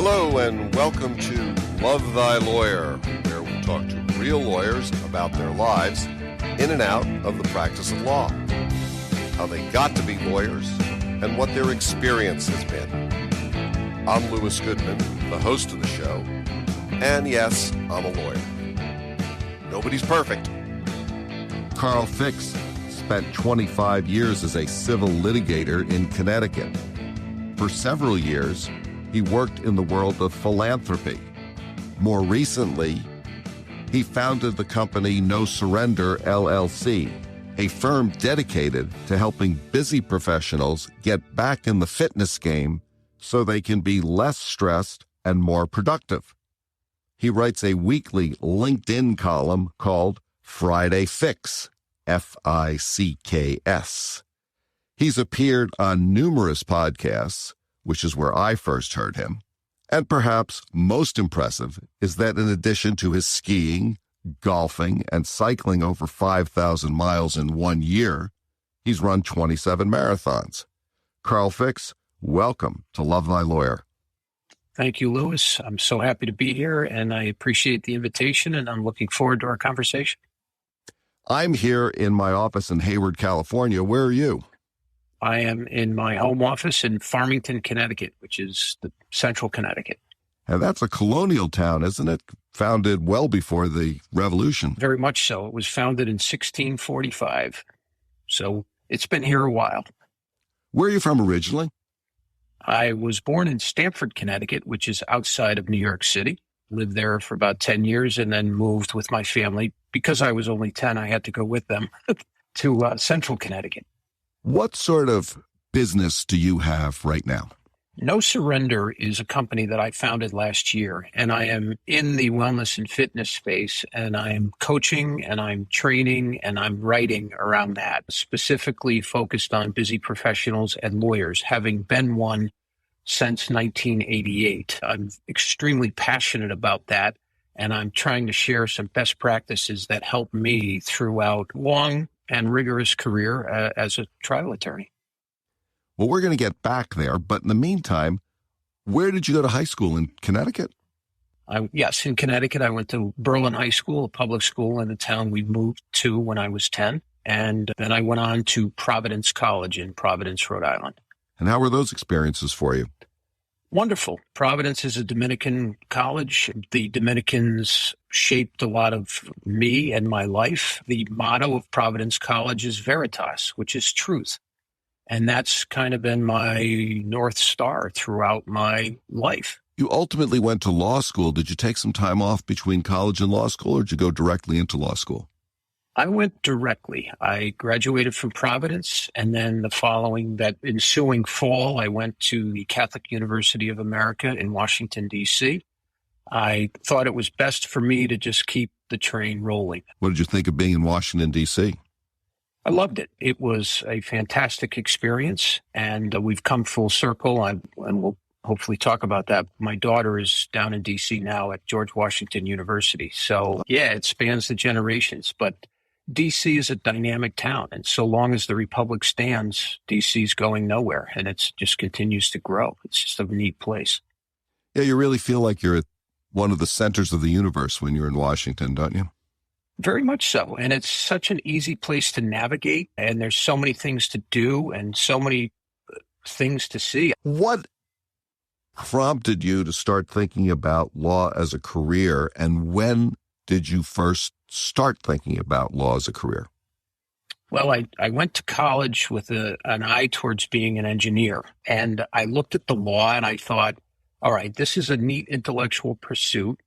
Hello and welcome to Love Thy Lawyer, where we talk to real lawyers about their lives in and out of the practice of law, how they got to be lawyers, and what their experience has been. I'm Lewis Goodman, the host of the show, and yes, I'm a lawyer. Nobody's perfect. Carl Ficks spent 25 years as a civil litigator in Connecticut. For several years, he worked in the world of philanthropy. More recently, he founded the company No Surrender, LLC, a firm dedicated to helping busy professionals get back in the fitness game so they can be less stressed and more productive. He writes a weekly LinkedIn column called Friday Ficks, F-I-C-K-S. He's appeared on numerous podcasts, which is where I first heard him. And perhaps most impressive is that in addition to his skiing, golfing, and cycling over 5,000 miles in 1 year, he's run 27 marathons. Carl Ficks, welcome to Love Thy Lawyer. Thank you, Lewis. I'm so happy to be here, and I appreciate the invitation, and I'm looking forward to our conversation. I'm here in my office in Hayward, California. Where are you? I am in my home office in Farmington, Connecticut, which is the central Connecticut. And that's a colonial town, isn't it? Founded well before the Revolution. Very much so. It was founded in 1645. So it's been here a while. Where are you from originally? I was born in Stamford, Connecticut, which is outside of New York City. Lived there for about 10 years and then moved with my family. Because I was only 10, I had to go with them to central Connecticut. What sort of business do you have right now? No Surrender is a company that I founded last year, and I am in the wellness and fitness space, and I am coaching, and I'm training, and I'm writing around that, specifically focused on busy professionals and lawyers, having been one since 1988. I'm extremely passionate about that, and I'm trying to share some best practices that help me throughout long and rigorous career as a trial attorney. Well, we're going to get back there, but in the meantime, where did you go to high school, in Connecticut? Yes, in Connecticut. I went to Berlin High School, a public school in the town we moved to when I was 10, and then I went on to Providence College in Providence, Rhode Island. And how were those experiences for you? Wonderful. Providence is a Dominican college. The Dominicans shaped a lot of me and my life. The motto of Providence College is Veritas, which is truth. And that's kind of been my North Star throughout my life. You ultimately went to law school. Did you take some time off between college and law school, or did you go directly into law school? I went directly. I graduated from Providence, and then that ensuing fall, I went to the Catholic University of America in Washington, D.C. I thought it was best for me to just keep the train rolling. What did you think of being in Washington, D.C.? I loved it. It was a fantastic experience, and we've come full circle, and we'll hopefully talk about that. My daughter is down in D.C. now at George Washington University. So, yeah, it spans the generations, but D.C. is a dynamic town, and so long as the Republic stands, D.C. is going nowhere, and it just continues to grow. It's just a neat place. Yeah, you really feel like you're at one of the centers of the universe when you're in Washington, don't you? Very much so, and it's such an easy place to navigate, and there's so many things to do and so many things to see. What prompted you to start thinking about law as a career, and when did you first start thinking about law as a career? Well, I went to college with an eye towards being an engineer, and I looked at the law and I thought, all right, this is a neat intellectual pursuit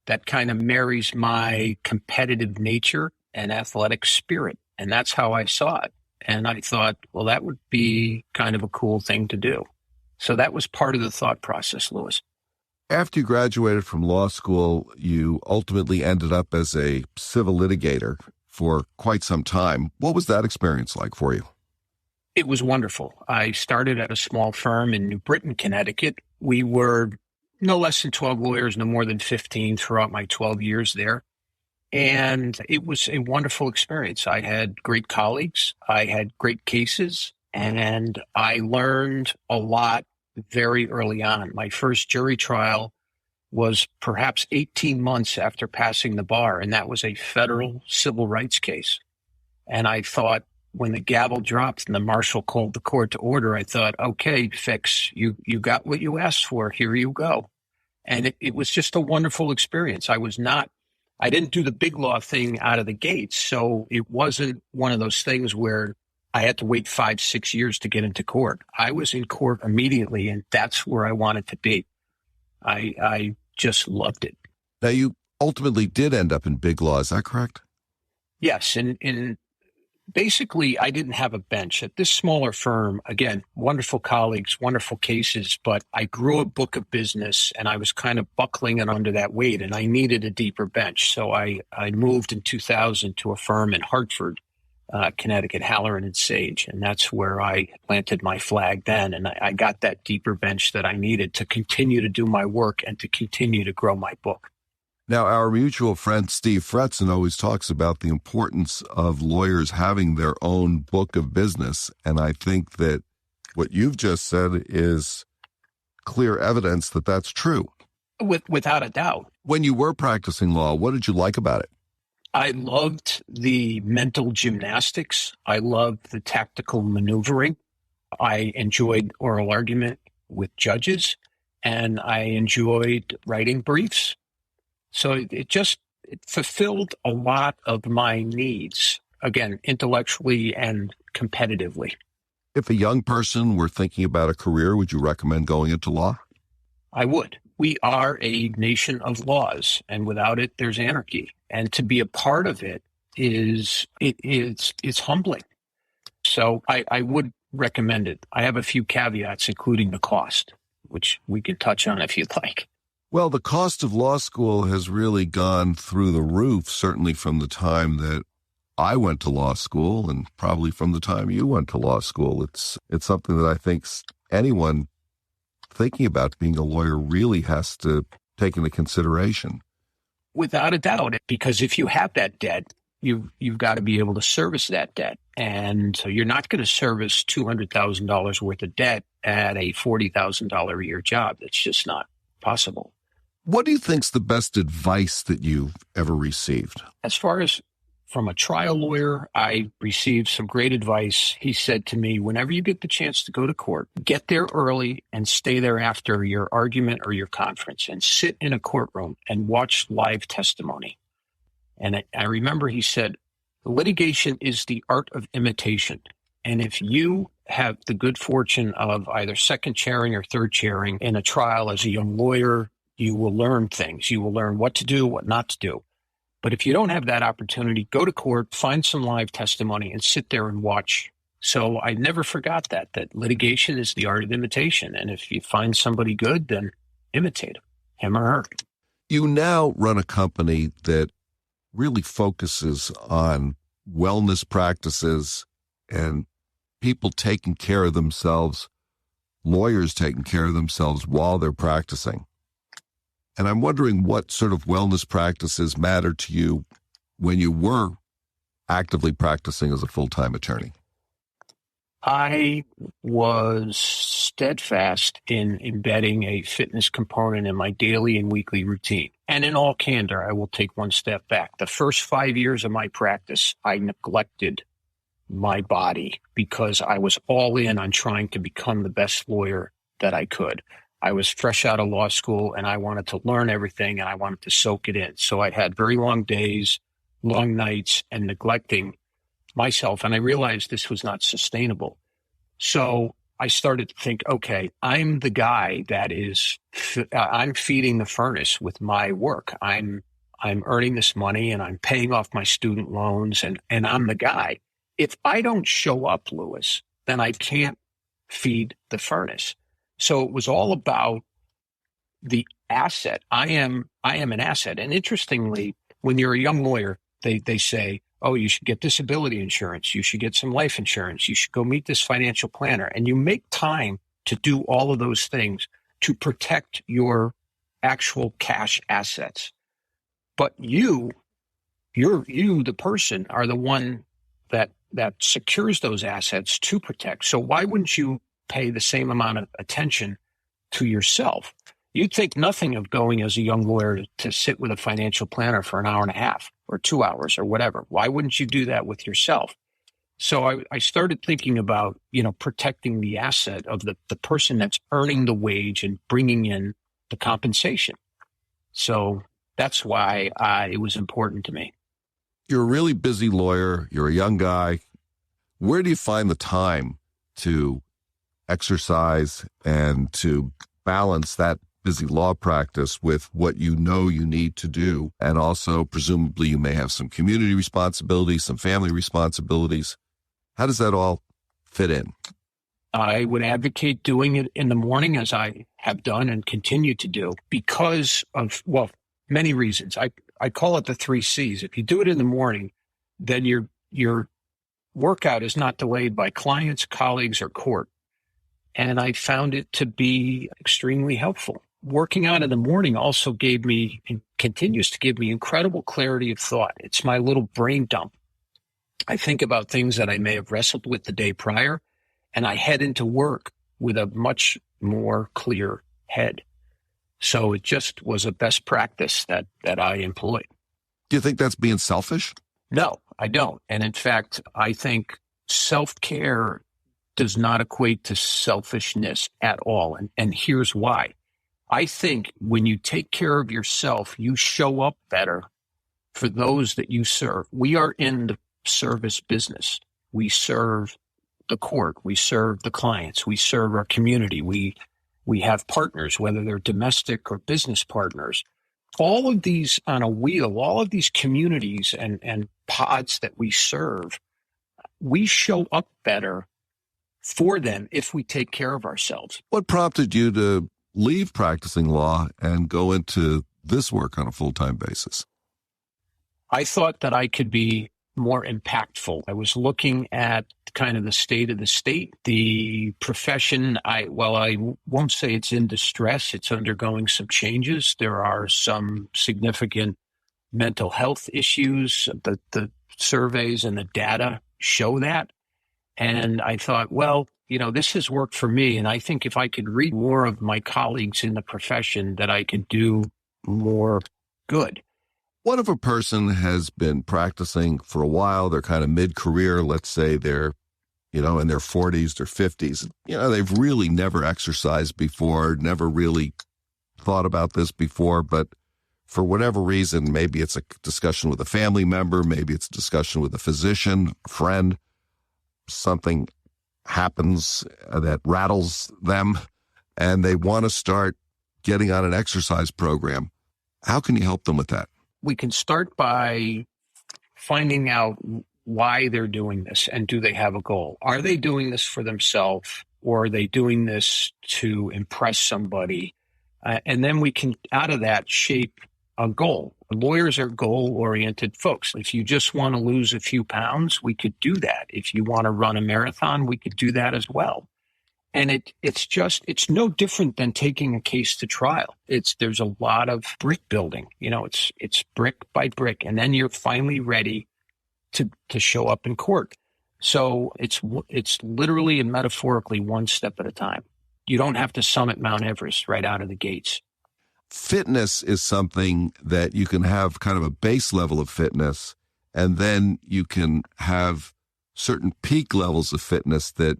that kind of marries my competitive nature and athletic spirit. And that's how I saw it. And I thought, well, that would be kind of a cool thing to do. So that was part of the thought process, Lewis. After you graduated from law school, you ultimately ended up as a civil litigator for quite some time. What was that experience like for you? It was wonderful. I started at a small firm in New Britain, Connecticut. We were no less than 12 lawyers, no more than 15 throughout my 12 years there. And it was a wonderful experience. I had great colleagues. I had great cases. And I learned a lot very early on. My first jury trial was perhaps 18 months after passing the bar, and that was a federal civil rights case. And I thought, when the gavel dropped and the marshal called the court to order, I thought, okay, Ficks, you got what you asked for. Here you go. And it was just a wonderful experience. I didn't do the big law thing out of the gates. So it wasn't one of those things where I had to wait 5-6 years to get into court. I was in court immediately, and that's where I wanted to be. I just loved it. Now, you ultimately did end up in big law. Is that correct? Yes. And basically, I didn't have a bench. At this smaller firm, again, wonderful colleagues, wonderful cases, but I grew a book of business and I was kind of buckling it under that weight, and I needed a deeper bench. So I moved in 2000 to a firm in Hartford, Connecticut, Halloran and Sage. And that's where I planted my flag then. And I got that deeper bench that I needed to continue to do my work and to continue to grow my book. Now, our mutual friend Steve Fretzen always talks about the importance of lawyers having their own book of business. And I think that what you've just said is clear evidence that that's true. Without a doubt. When you were practicing law, what did you like about it? I loved the mental gymnastics. I loved the tactical maneuvering. I enjoyed oral argument with judges, and I enjoyed writing briefs. So it fulfilled a lot of my needs, again, intellectually and competitively. If a young person were thinking about a career, would you recommend going into law? I would. We are a nation of laws, and without it, there's anarchy. And to be a part of it is humbling. So I would recommend it. I have a few caveats, including the cost, which we could touch on if you'd like. Well, the cost of law school has really gone through the roof, certainly from the time that I went to law school and probably from the time you went to law school. It's something that I think anyone thinking about being a lawyer really has to take into consideration. Without a doubt, because if you have that debt, you've got to be able to service that debt. And so you're not going to service $200,000 worth of debt at a $40,000 a year job. That's just not possible. What do you think's the best advice that you've ever received? As far as from a trial lawyer, I received some great advice. He said to me, whenever you get the chance to go to court, get there early and stay there after your argument or your conference and sit in a courtroom and watch live testimony. And I remember he said, litigation is the art of imitation. And if you have the good fortune of either second chairing or third chairing in a trial as a young lawyer, you will learn things. You will learn what to do, what not to do. But if you don't have that opportunity, go to court, find some live testimony, and sit there and watch. So I never forgot that litigation is the art of imitation. And if you find somebody good, then imitate him or her. You now run a company that really focuses on wellness practices and people taking care of themselves, lawyers taking care of themselves while they're practicing. And I'm wondering what sort of wellness practices mattered to you when you were actively practicing as a full-time attorney. I was steadfast in embedding a fitness component in my daily and weekly routine. And in all candor, I will take one step back. The first 5 years of my practice, I neglected my body because I was all in on trying to become the best lawyer that I could. I was fresh out of law school and I wanted to learn everything and I wanted to soak it in. So I had very long days, long nights, and neglecting myself. And I realized this was not sustainable. So I started to think, okay, I'm the guy that I'm feeding the furnace with my work. I'm earning this money and I'm paying off my student loans and I'm the guy. If I don't show up, Lewis, then I can't feed the furnace. So it was all about the asset. I am an asset. And interestingly, when you're a young lawyer, they say, oh, you should get disability insurance. You should get some life insurance. You should go meet this financial planner. And you make time to do all of those things to protect your actual cash assets. But you, the person, are the one that secures those assets to protect. So why wouldn't you pay the same amount of attention to yourself. You'd think nothing of going as a young lawyer to sit with a financial planner for an hour and a half or 2 hours or whatever. Why wouldn't you do that with yourself? So I started thinking about, protecting the asset of the person that's earning the wage and bringing in the compensation. So that's why it was important to me. You're a really busy lawyer. You're a young guy. Where do you find the time to exercise and to balance that busy law practice with what you know you need to do? And also, presumably, you may have some community responsibilities, some family responsibilities. How does that all fit in? I would advocate doing it in the morning, as I have done and continue to do, because of, many reasons. I call it the 3 C's. If you do it in the morning, then your workout is not delayed by clients, colleagues, or court. And I found it to be extremely helpful. Working out in the morning also gave me, and continues to give me, incredible clarity of thought. It's my little brain dump. I think about things that I may have wrestled with the day prior, and I head into work with a much more clear head. So it just was a best practice that I employed. Do you think that's being selfish? No, I don't. And in fact, I think self-care does not equate to selfishness at all. And here's why. I think when you take care of yourself, you show up better for those that you serve. We are in the service business. We serve the court. We serve the clients. We serve our community. We have partners, whether they're domestic or business partners. All of these on a wheel, all of these communities and pods that we serve, we show up better for them if we take care of ourselves. What prompted you to leave practicing law and go into this work on a full-time basis? I thought that I could be more impactful. I was looking at kind of the state of the state, the profession. I won't say it's in distress. It's undergoing some changes. There are some significant mental health issues. The surveys and the data show that. And I thought, this has worked for me. And I think if I could read more of my colleagues in the profession, that I could do more good. What if a person has been practicing for a while, they're kind of mid-career, let's say they're, in their 40s or 50s, they've really never exercised before, never really thought about this before, but for whatever reason, maybe it's a discussion with a family member, maybe it's a discussion with a physician, a friend, something happens that rattles them, and they want to start getting on an exercise program. How can you help them with that? We can start by finding out why they're doing this, and do they have a goal? Are they doing this for themselves, or are they doing this to impress somebody? And then we can, out of that, shape a goal. Lawyers are goal-oriented folks. If you just want to lose a few pounds, we could do that. If you want to run a marathon, we could do that as well. And it's no different than taking a case to trial. There's a lot of brick building. It's brick by brick, and then you're finally ready to show up in court. So it's literally and metaphorically one step at a time. You don't have to summit Mount Everest right out of the gates. Fitness is something that you can have kind of a base level of fitness, and then you can have certain peak levels of fitness that,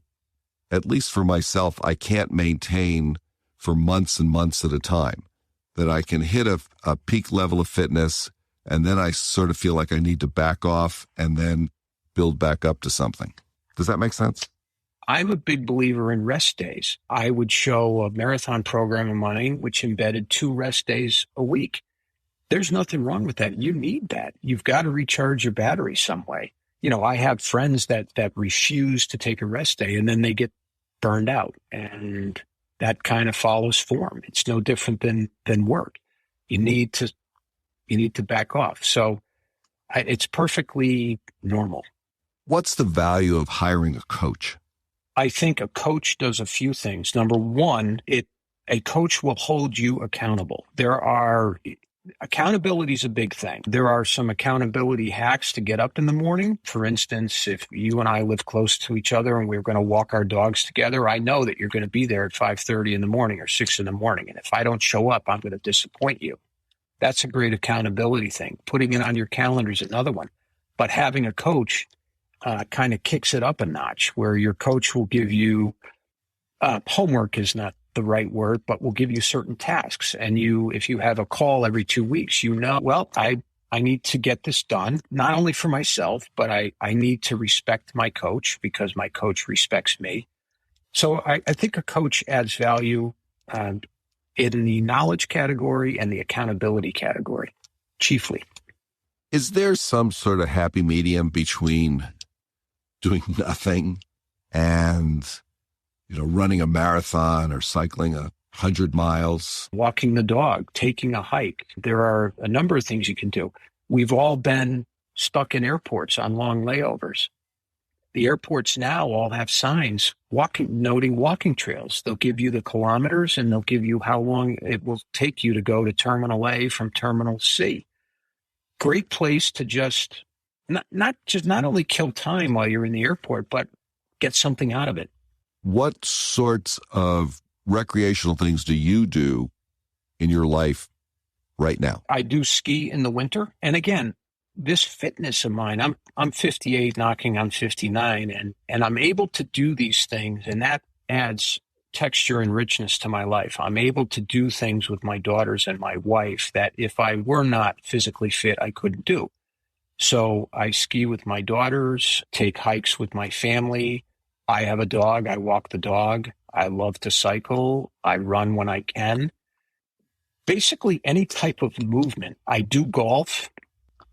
at least for myself, I can't maintain for months and months at a time. That I can hit a peak level of fitness, and then I sort of feel like I need to back off and then build back up to something. Does that make sense? I'm a big believer in rest days. I would show a marathon program of mine which embedded 2 rest days a week. There's nothing wrong with that. You need that. You've got to recharge your battery some way. I have friends that refuse to take a rest day, and then they get burned out, and that kind of follows form. It's no different than work. You need to back off. So it's perfectly normal. What's the value of hiring a coach? I think a coach does a few things. Number one, a coach will hold you accountable. There are Accountability is a big thing. There are some accountability hacks to get up in the morning. For instance, if you and I live close to each other and we're going to walk our dogs together, I know that you're going to be there at 5:30 in the morning or 6 in the morning. And if I don't show up, I'm going to disappoint you. That's a great accountability thing. Putting it on your calendar is another one. But having a coach kind of kicks it up a notch, where your coach will give you homework is not the right word, but will give you certain tasks. And if you have a call every 2 weeks, well, I need to get this done, not only for myself, but I need to respect my coach because my coach respects me. So I think a coach adds value in the knowledge category and the accountability category, chiefly. Is there some sort of happy medium between doing nothing and running a marathon or cycling 100 miles? Walking the dog, taking a hike. There are a number of things you can do. We've all been stuck in airports on long layovers. The airports now all have signs noting walking trails. They'll give you the kilometers and they'll give you how long it will take you to go to Terminal A from Terminal C. Great place to just not only kill time while you're in the airport, but get something out of it. What sorts of recreational things do you do in your life right now? I do ski in the winter. And again, this fitness of mine, I'm 58, knocking on 59, and I'm able to do these things, and that adds texture and richness to my life. I'm able to do things with my daughters and my wife that if I were not physically fit, I couldn't do. So I ski with my daughters, take hikes with my family. I have a dog. I walk the dog. I love to cycle. I run when I can. Basically, any type of movement. I do golf,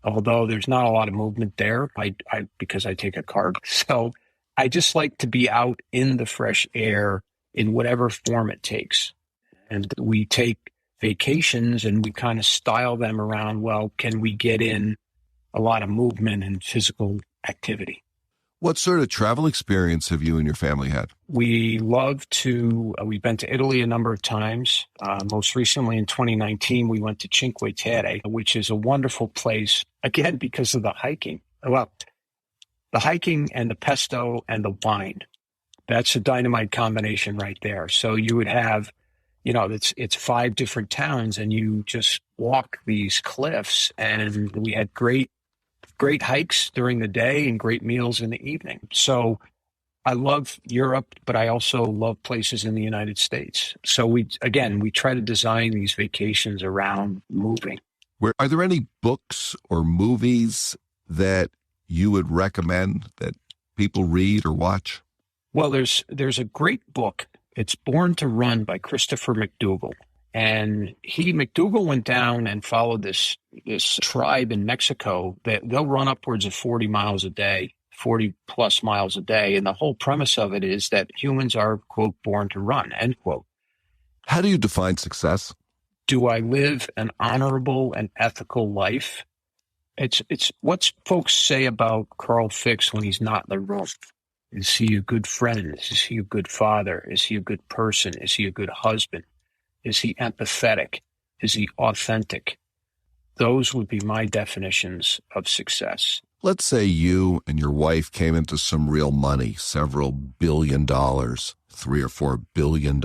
although there's not a lot of movement there because I take a carb. So I just like to be out in the fresh air in whatever form it takes. And we take vacations and we kind of style them around, well, can we get in a lot of movement and physical activity? What sort of travel experience have you and your family had? We've been to Italy a number of times. Most recently in 2019, we went to Cinque Terre, which is a wonderful place, again, because of the hiking. Well, the hiking and the pesto and the wine. That's a dynamite combination right there. So you would have, it's 5 different towns and you just walk these cliffs, and we had great hikes during the day and great meals in the evening. So I love Europe, but I also love places in the United States. So we try to design these vacations around moving. Are there any books or movies that you would recommend that people read or watch? Well, there's a great book. It's Born to Run by Christopher McDougall. And McDougall went down and followed this tribe in Mexico that they'll run upwards of 40 miles a day, 40 plus miles a day. And the whole premise of it is that humans are, quote, born to run, end quote. How do you define success? Do I live an honorable and ethical life? It's what folks say about Carl Ficks when he's not in the room. Is he a good friend? Is he a good father? Is he a good person? Is he a good husband? Is he empathetic? Is he authentic? Those would be my definitions of success. Let's say you and your wife came into some real money, several $1 billion, $3 or $4 billion.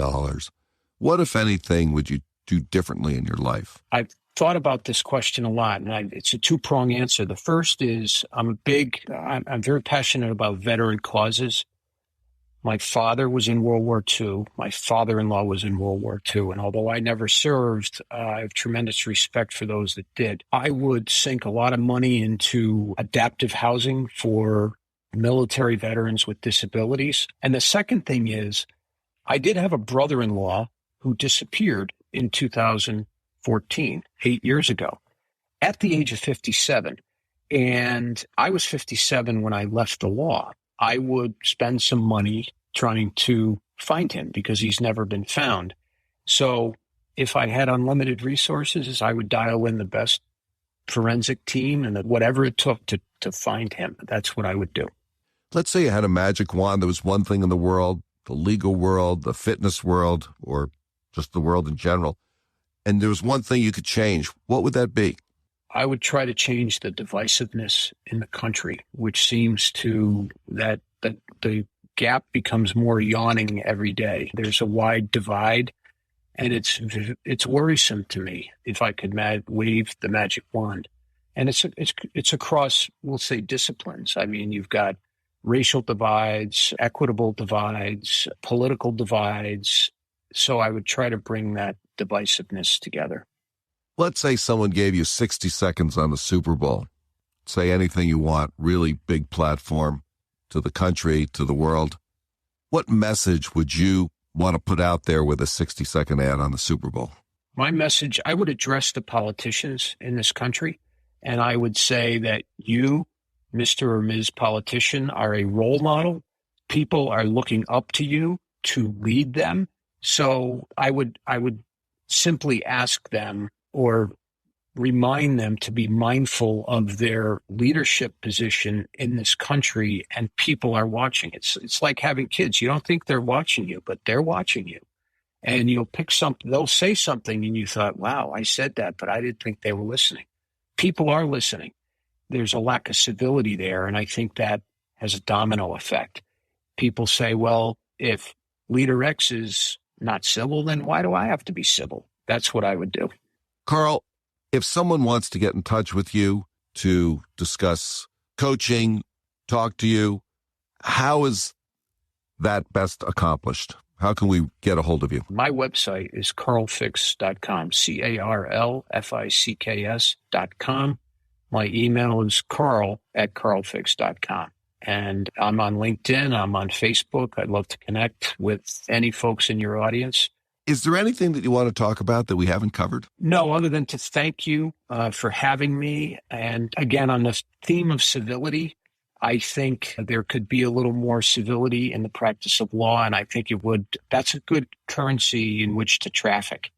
What, if anything, would you do differently in your life? I've thought about this question a lot, and it's a two-pronged answer. The first is I'm very passionate about veteran causes. My father was in World War II. My father-in-law was in World War II. And although I never served, I have tremendous respect for those that did. I would sink a lot of money into adaptive housing for military veterans with disabilities. And the second thing is, I did have a brother-in-law who disappeared in 2014, 8 years ago, at the age of 57. And I was 57 when I left the law. I would spend some money trying to find him because he's never been found. So if I had unlimited resources, I would dial in the best forensic team and whatever it took to find him. That's what I would do. Let's say you had a magic wand. There was one thing in the world, the legal world, the fitness world, or just the world in general, and there was one thing you could change, what would that be? I would try to change the divisiveness in the country, which seems to that the gap becomes more yawning every day. There's a wide divide, and it's worrisome to me. If I could wave the magic wand, and it's across, we'll say, disciplines. I mean, you've got racial divides, equitable divides, political divides. So I would try to bring that divisiveness together. Let's say someone gave you 60 seconds on the Super Bowl. Say anything you want, really big platform to the country, to the world. What message would you want to put out there with a 60-second ad on the Super Bowl? My message, I would address the politicians in this country, and I would say that you, Mr. or Ms. Politician, are a role model. People are looking up to you to lead them. So I would simply ask them or remind them to be mindful of their leadership position in this country, and people are watching. It's like having kids. You don't think they're watching you, but they're watching you. And you'll pick something, they'll say something, and you thought, wow, I said that, but I didn't think they were listening. People are listening. There's a lack of civility there, and I think that has a domino effect. People say, well, if Leader X is not civil, then why do I have to be civil? That's what I would do. Carl, if someone wants to get in touch with you to discuss coaching, talk to you, how is that best accomplished? How can we get a hold of you? My website is carlficks.com, CarlFicks.com. My email is carl@carlficks.com. And I'm on LinkedIn. I'm on Facebook. I'd love to connect with any folks in your audience. Is there anything that you want to talk about that we haven't covered? No, other than to thank you for having me. And again, on the theme of civility, I think there could be a little more civility in the practice of law. And I think that's a good currency in which to traffic.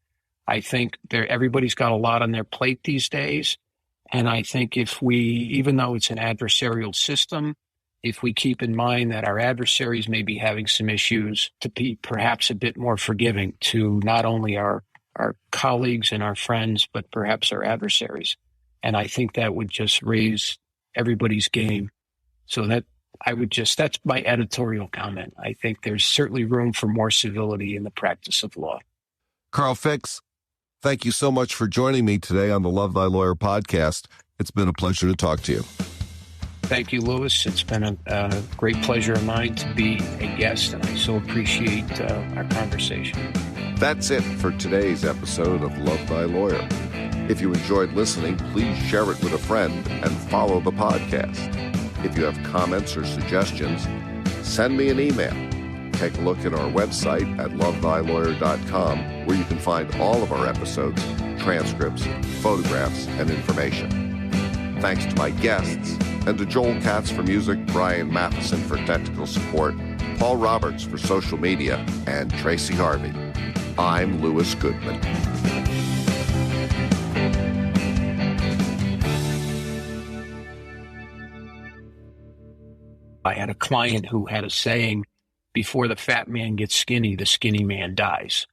I think everybody's got a lot on their plate these days. And I think if we, even though it's an adversarial system, if we keep in mind that our adversaries may be having some issues, to be perhaps a bit more forgiving to not only our colleagues and our friends, but perhaps our adversaries. And I think that would just raise everybody's game. So that's my editorial comment. I think there's certainly room for more civility in the practice of law. Carl Ficks, thank you so much for joining me today on the Love Thy Lawyer podcast. It's been a pleasure to talk to you. Thank you, Louis. It's been a great pleasure of mine to be a guest, and I so appreciate our conversation. That's it for today's episode of Love Thy Lawyer. If you enjoyed listening, please share it with a friend and follow the podcast. If you have comments or suggestions, send me an email. Take a look at our website at lovethylawyer.com, where you can find all of our episodes, transcripts, photographs, and information. Thanks to my guests, and to Joel Katz for music, Brian Matheson for technical support, Paul Roberts for social media, and Tracy Harvey. I'm Louis Goodman. I had a client who had a saying, before the fat man gets skinny, the skinny man dies.